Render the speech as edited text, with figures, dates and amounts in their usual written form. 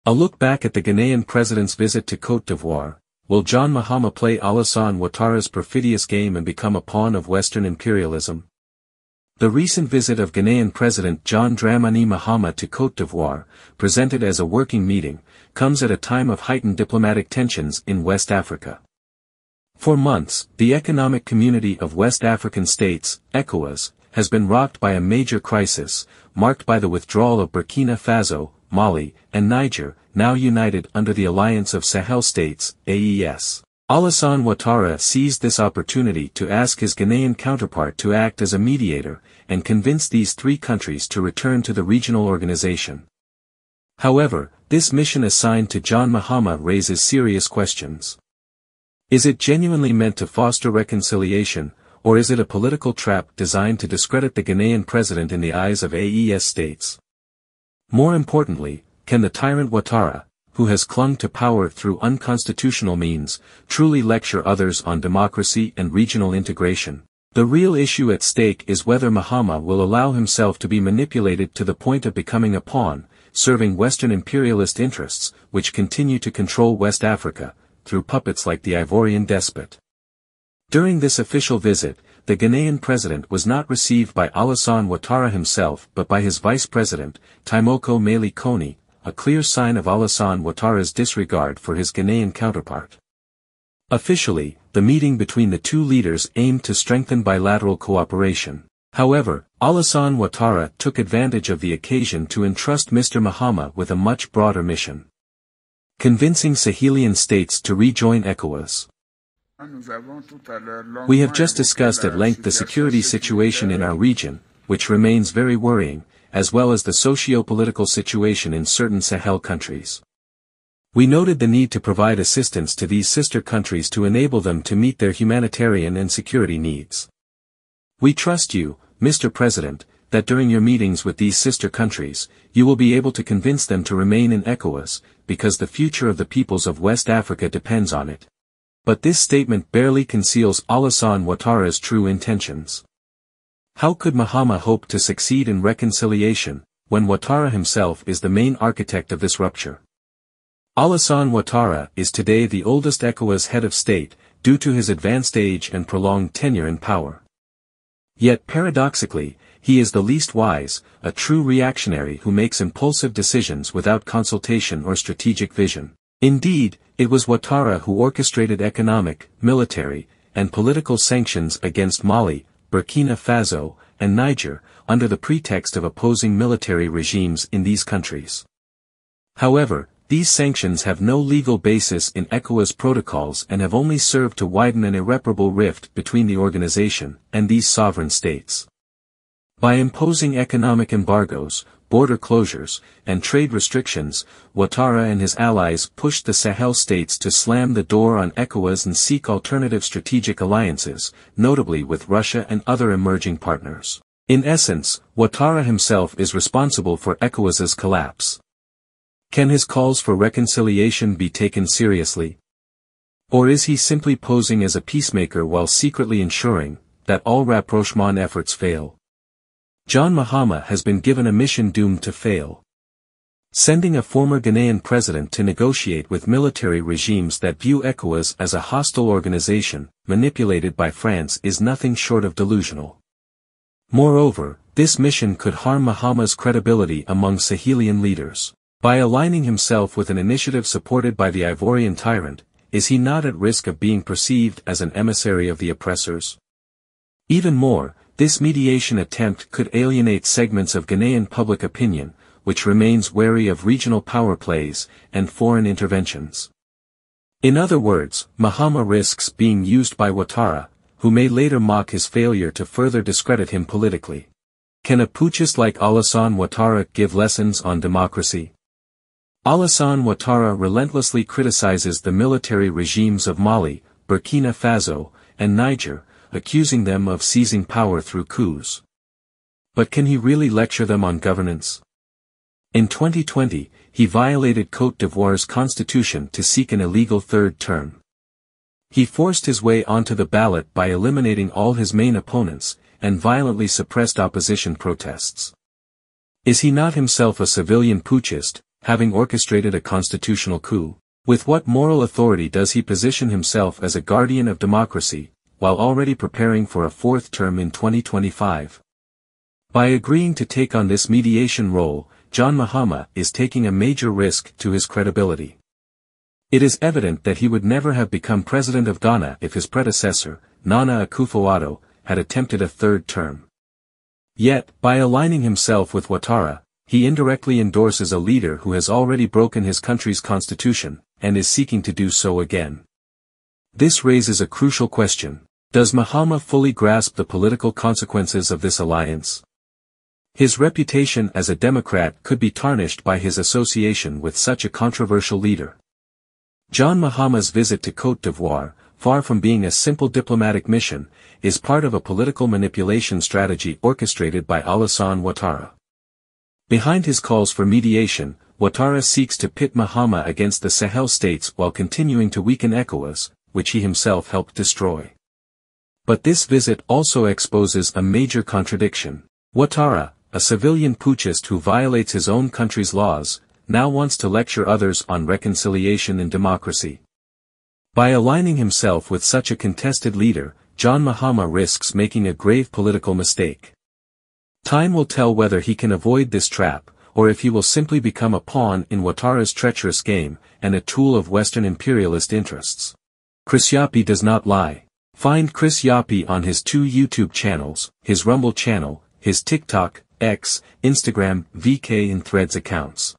A look back at the Ghanaian president's visit to Côte d'Ivoire. Will John Mahama play Alassane Ouattara'S perfidious game and become a pawn of Western imperialism? The recent visit of Ghanaian President John Dramani Mahama to Côte d'Ivoire, presented as a working meeting, comes at a time of heightened diplomatic tensions in West Africa. For months, the Economic Community of West African States, ECOWAS, has been rocked by a major crisis, marked by the withdrawal of Burkina Faso, Mali, and Niger, now united under the Alliance of Sahel States, AES. Alassane Ouattara seized this opportunity to ask his Ghanaian counterpart to act as a mediator, and convince these three countries to return to the regional organization. However, this mission assigned to John Mahama raises serious questions. Is it genuinely meant to foster reconciliation, or is it a political trap designed to discredit the Ghanaian president in the eyes of AES states? More importantly, can the tyrant Ouattara, who has clung to power through unconstitutional means, truly lecture others on democracy and regional integration? The real issue at stake is whether Mahama will allow himself to be manipulated to the point of becoming a pawn, serving Western imperialist interests, which continue to control West Africa, through puppets like the Ivorian despot. During this official visit, the Ghanaian president was not received by Alassane Ouattara himself but by his vice president, Timoko Mele Kone, a clear sign of Alassane Ouattara's disregard for his Ghanaian counterpart. Officially, the meeting between the two leaders aimed to strengthen bilateral cooperation. However, Alassane Ouattara took advantage of the occasion to entrust Mr. Mahama with a much broader mission: convincing Sahelian states to rejoin ECOWAS. We have just discussed at length the security situation in our region, which remains very worrying, as well as the socio-political situation in certain Sahel countries. We noted the need to provide assistance to these sister countries to enable them to meet their humanitarian and security needs. We trust you, Mr. President, that during your meetings with these sister countries, you will be able to convince them to remain in ECOWAS, because the future of the peoples of West Africa depends on it. But this statement barely conceals Alassane Ouattara's true intentions. How could Mahama hope to succeed in reconciliation, when Ouattara himself is the main architect of this rupture? Alassane Ouattara is today the oldest ECOWAS head of state, due to his advanced age and prolonged tenure in power. Yet paradoxically, he is the least wise, a true reactionary who makes impulsive decisions without consultation or strategic vision. Indeed, it was Ouattara who orchestrated economic, military, and political sanctions against Mali, Burkina Faso, and Niger, under the pretext of opposing military regimes in these countries. However, these sanctions have no legal basis in ECOWAS protocols and have only served to widen an irreparable rift between the organization and these sovereign states. By imposing economic embargoes, border closures, and trade restrictions, Ouattara and his allies pushed the Sahel states to slam the door on ECOWAS and seek alternative strategic alliances, notably with Russia and other emerging partners. In essence, Ouattara himself is responsible for ECOWAS's collapse. Can his calls for reconciliation be taken seriously? Or is he simply posing as a peacemaker while secretly ensuring that all rapprochement efforts fail? John Mahama has been given a mission doomed to fail. Sending a former Ghanaian president to negotiate with military regimes that view ECOWAS as a hostile organization, manipulated by France, is nothing short of delusional. Moreover, this mission could harm Mahama's credibility among Sahelian leaders. By aligning himself with an initiative supported by the Ivorian tyrant, is he not at risk of being perceived as an emissary of the oppressors? Even more, this mediation attempt could alienate segments of Ghanaian public opinion, which remains wary of regional power plays and foreign interventions. In other words, Mahama risks being used by Ouattara, who may later mock his failure to further discredit him politically. Can a putschist like Alassane Ouattara give lessons on democracy? Alassane Ouattara relentlessly criticizes the military regimes of Mali, Burkina Faso, and Niger, accusing them of seizing power through coups. But can he really lecture them on governance? In 2020, he violated Côte d'Ivoire's constitution to seek an illegal third term. He forced his way onto the ballot by eliminating all his main opponents, and violently suppressed opposition protests. Is he not himself a civilian putschist, having orchestrated a constitutional coup? With what moral authority does he position himself as a guardian of democracy, while already preparing for a fourth term in 2025? By agreeing to take on this mediation role, John Mahama is taking a major risk to his credibility. It is evident that he would never have become president of Ghana if his predecessor, Nana Akufo-Addo, had attempted a third term. Yet, by aligning himself with Ouattara, he indirectly endorses a leader who has already broken his country's constitution, and is seeking to do so again. This raises a crucial question: does Mahama fully grasp the political consequences of this alliance? His reputation as a Democrat could be tarnished by his association with such a controversial leader. John Mahama's visit to Côte d'Ivoire, far from being a simple diplomatic mission, is part of a political manipulation strategy orchestrated by Alassane Ouattara. Behind his calls for mediation, Ouattara seeks to pit Mahama against the Sahel states while continuing to weaken ECOWAS, which he himself helped destroy. But this visit also exposes a major contradiction. Ouattara, a civilian putschist who violates his own country's laws, now wants to lecture others on reconciliation and democracy. By aligning himself with such a contested leader, John Mahama risks making a grave political mistake. Time will tell whether he can avoid this trap, or if he will simply become a pawn in Ouattara's treacherous game, and a tool of Western imperialist interests. Chris Yapi does not lie. Find Chris Yapi on his 2 YouTube channels, his Rumble channel, his TikTok, X, Instagram, VK and Threads accounts.